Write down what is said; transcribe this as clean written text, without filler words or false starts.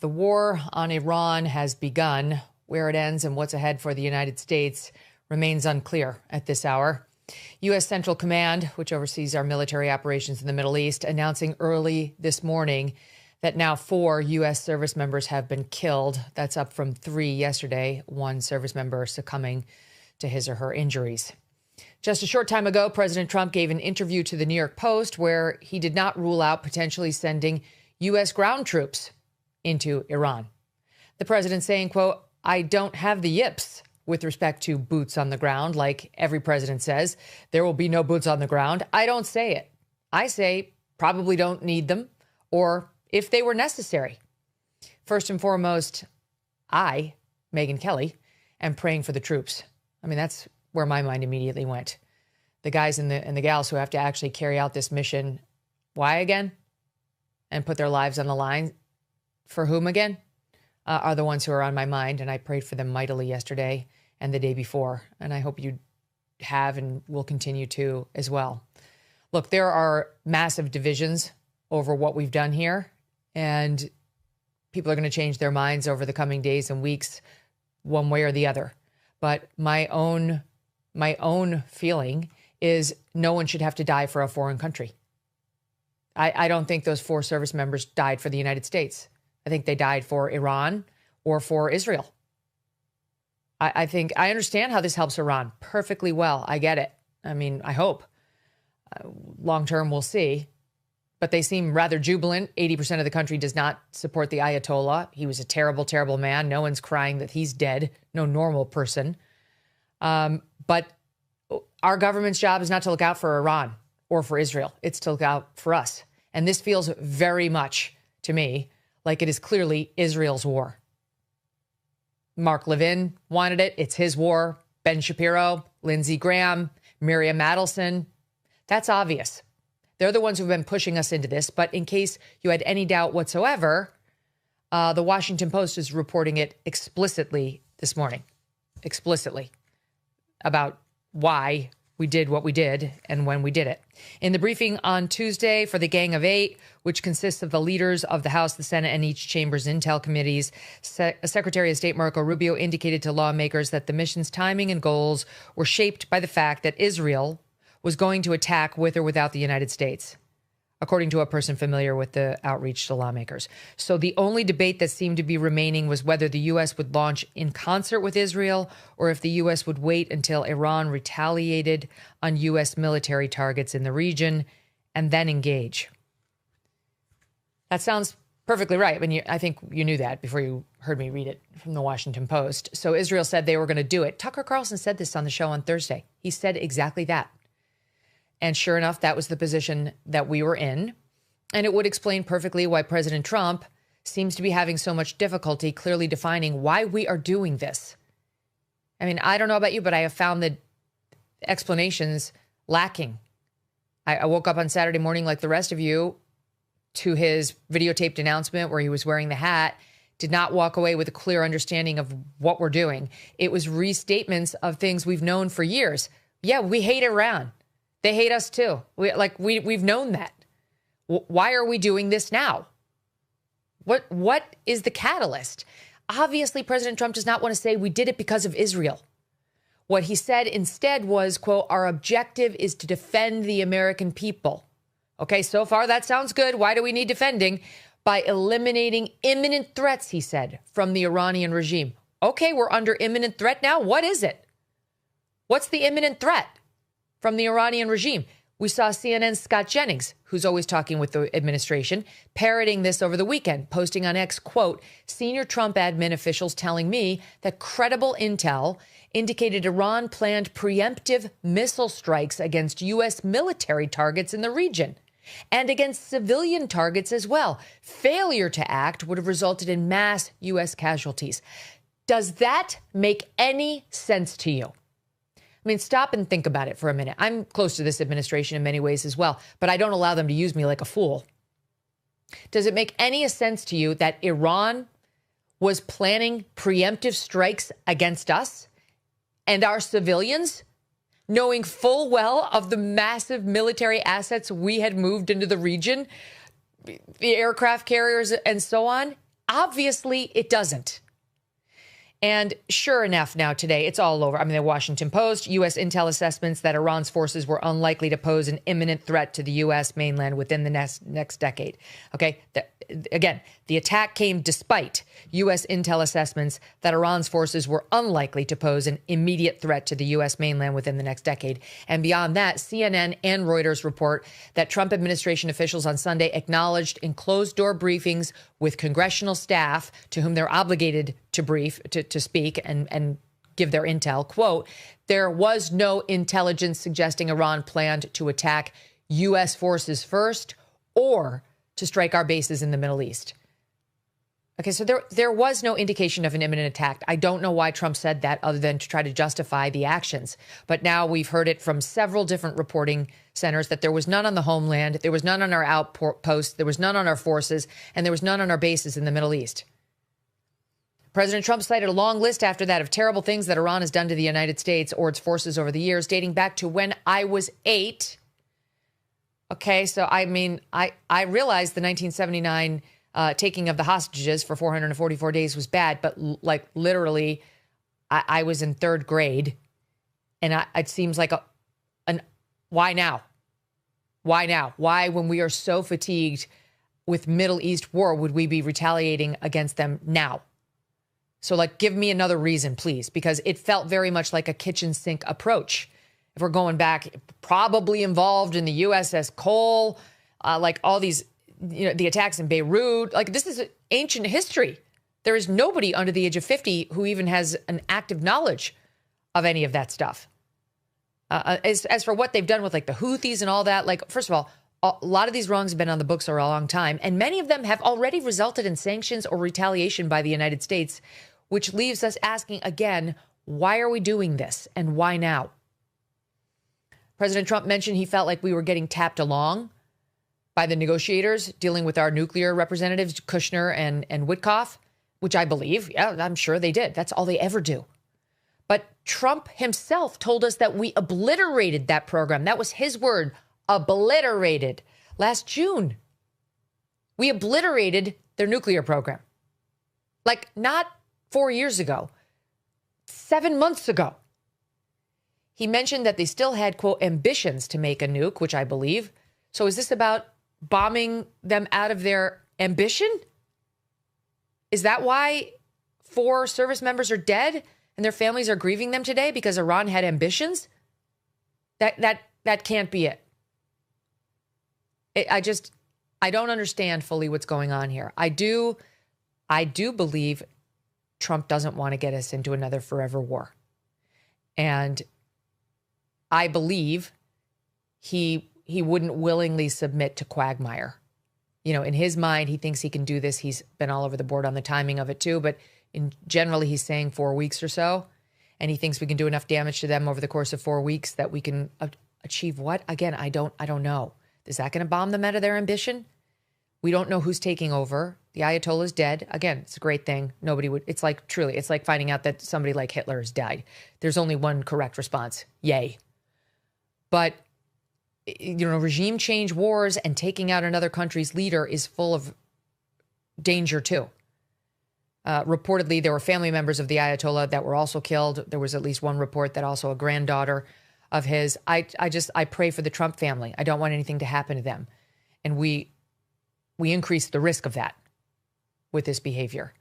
The war on Iran has begun. Where it ends and what's ahead for the United States remains unclear at this hour. U.S. Central Command, which oversees our military operations in the Middle East, announcing early this morning that now 4 U.S. service members have been killed. That's up from 3 yesterday, 1 service member succumbing to his or her injuries. Just a short time ago, President Trump gave an interview to the New York Post where he did not rule out potentially sending U.S. ground troops into Iran. The president saying, quote, "I don't have the yips with respect to boots on the ground, like every president says. There will be no boots on the ground. I don't say it. I say probably don't need them, or if they were necessary. First and foremost, I, Megyn Kelly, am praying for the troops." I mean, that's where my mind immediately went. The guys and the gals who have to actually carry out this mission. Why again? And put their lives on the line. For whom again? Are the ones who are on my mind. And I prayed for them mightily yesterday and the day before. And I hope you have and will continue to as well. Look, there are massive divisions over what we've done here. And people are going to change their minds over the coming days and weeks, one way or the other. But my own feeling is no one should have to die for a foreign country. I don't think those 4 service members died for the United States. I think they died for Iran or for Israel. I think I understand how this helps Iran perfectly well. I get it. I mean, I hope. Long term, we'll see. But they seem rather jubilant. 80% of the country does not support the Ayatollah. He was a terrible, terrible man. No one's crying that he's dead. No normal person. But our government's job is not to look out for Iran or for Israel. It's to look out for us. And this feels very much to me like it is clearly Israel's war. Mark Levin wanted it. It's his war. Ben Shapiro, Lindsey Graham, Miriam Adelson. That's obvious. They're the ones who've been pushing us into this. But in case you had any doubt whatsoever, the Washington Post is reporting it explicitly this morning. Explicitly. About why we did what we did and when we did it. In the briefing on Tuesday for the Gang of 8, which consists of the leaders of the House, the Senate, and each chamber's intel committees, Secretary of State Marco Rubio indicated to lawmakers that the mission's timing and goals were shaped by the fact that Israel was going to attack with or without the United States, according to a person familiar with the outreach to lawmakers. So the only debate that seemed to be remaining was whether the U.S. would launch in concert with Israel or if the U.S. would wait until Iran retaliated on U.S. military targets in the region and then engage. That sounds perfectly right. I mean, I think you knew that before you heard me read it from the Washington Post. So Israel said they were going to do it. Tucker Carlson said this on the show on Thursday. He said exactly that. And sure enough, that was the position that we were in. And it would explain perfectly why President Trump seems to be having so much difficulty clearly defining why we are doing this. I mean, I don't know about you, but I have found the explanations lacking. I woke up on Saturday morning like the rest of you to his videotaped announcement where he was wearing the hat, did not walk away with a clear understanding of what we're doing. It was restatements of things we've known for years. Yeah, we hate Iran. They hate us too. We've known that. Why are we doing this now? What is the catalyst? Obviously, President Trump does not want to say we did it because of Israel. What he said instead was, quote, "Our objective is to defend the American people." Okay, so far that sounds good. Why do we need defending? By eliminating imminent threats, he said, from the Iranian regime. Okay, we're under imminent threat now. What is it? What's the imminent threat from the Iranian regime? We saw CNN's Scott Jennings, who's always talking with the administration, parroting this over the weekend, posting on X, quote, "Senior Trump admin officials telling me that credible intel indicated Iran planned preemptive missile strikes against U.S. military targets in the region and against civilian targets as well. Failure to act would have resulted in mass U.S. casualties." Does that make any sense to you? I mean, stop and think about it for a minute. I'm close to this administration in many ways as well, but I don't allow them to use me like a fool. Does it make any sense to you that Iran was planning preemptive strikes against us and our civilians, knowing full well of the massive military assets we had moved into the region, the aircraft carriers and so on? Obviously, it doesn't. And sure enough, now today, it's all over. I mean, the Washington Post, U.S. intel assessments that Iran's forces were unlikely to pose an imminent threat to the U.S. mainland within the next decade. Okay, again, the attack came despite U.S. intel assessments that Iran's forces were unlikely to pose an immediate threat to the U.S. mainland within the next decade. And beyond that, CNN and Reuters report that Trump administration officials on Sunday acknowledged in closed-door briefings with congressional staff to whom they're obligated to brief, to speak and give their intel, quote, there was no intelligence suggesting Iran planned to attack U.S. forces first or to strike our bases in the Middle East. Okay, so there was no indication of an imminent attack. I don't know why Trump said that other than to try to justify the actions. But now we've heard it from several different reporting centers that there was none on the homeland, there was none on our outposts, there was none on our forces, and there was none on our bases in the Middle East. President Trump cited a long list after that of terrible things that Iran has done to the United States or its forces over the years, dating back to when I was 8. Okay, so I mean, I realized the 1979 taking of the hostages for 444 days was bad, but like literally, I was in 3rd grade, and it seems like why now? Why now? Why, when we are so fatigued with Middle East war, would we be retaliating against them now? So, like, give me another reason, please, because it felt very much like a kitchen sink approach. If we're going back, probably involved in the USS Cole, like all these, the attacks in Beirut, like this is ancient history. There is nobody under the age of 50 who even has an active knowledge of any of that stuff. As for what they've done with like the Houthis and all that, like, first of all, a lot of these wrongs have been on the books for a long time, and many of them have already resulted in sanctions or retaliation by the United States, which leaves us asking again, why are we doing this and why now? President Trump mentioned he felt like we were getting tapped along by the negotiators dealing with our nuclear representatives, Kushner and Witkoff, which I believe, yeah, I'm sure they did. That's all they ever do. But Trump himself told us that we obliterated that program. That was his word, obliterated, last June. We obliterated their nuclear program. Like not 4 years ago, 7 months ago. He mentioned that they still had, quote, ambitions to make a nuke, which I believe. So is this about bombing them out of their ambition? Is that why 4 service members are dead and their families are grieving them today because Iran had ambitions? That can't be it. I don't understand fully what's going on here. I do believe Trump doesn't want to get us into another forever war. And I believe he wouldn't willingly submit to quagmire. In his mind, he thinks he can do this. He's been all over the board on the timing of it too, but generally he's saying 4 weeks or so. And he thinks we can do enough damage to them over the course of 4 weeks that we can achieve what? Again, I don't know. Is that going to bomb them out of their ambition? We don't know who's taking over. The Ayatollah is dead. Again, it's a great thing. Nobody would, it's like finding out that somebody like Hitler has died. There's only one correct response. Yay. But, regime change wars and taking out another country's leader is full of danger too. Reportedly, there were family members of the Ayatollah that were also killed. There was at least one report that also a granddaughter of his. I pray for the Trump family. I don't want anything to happen to them. And we increase the risk of that with this behavior.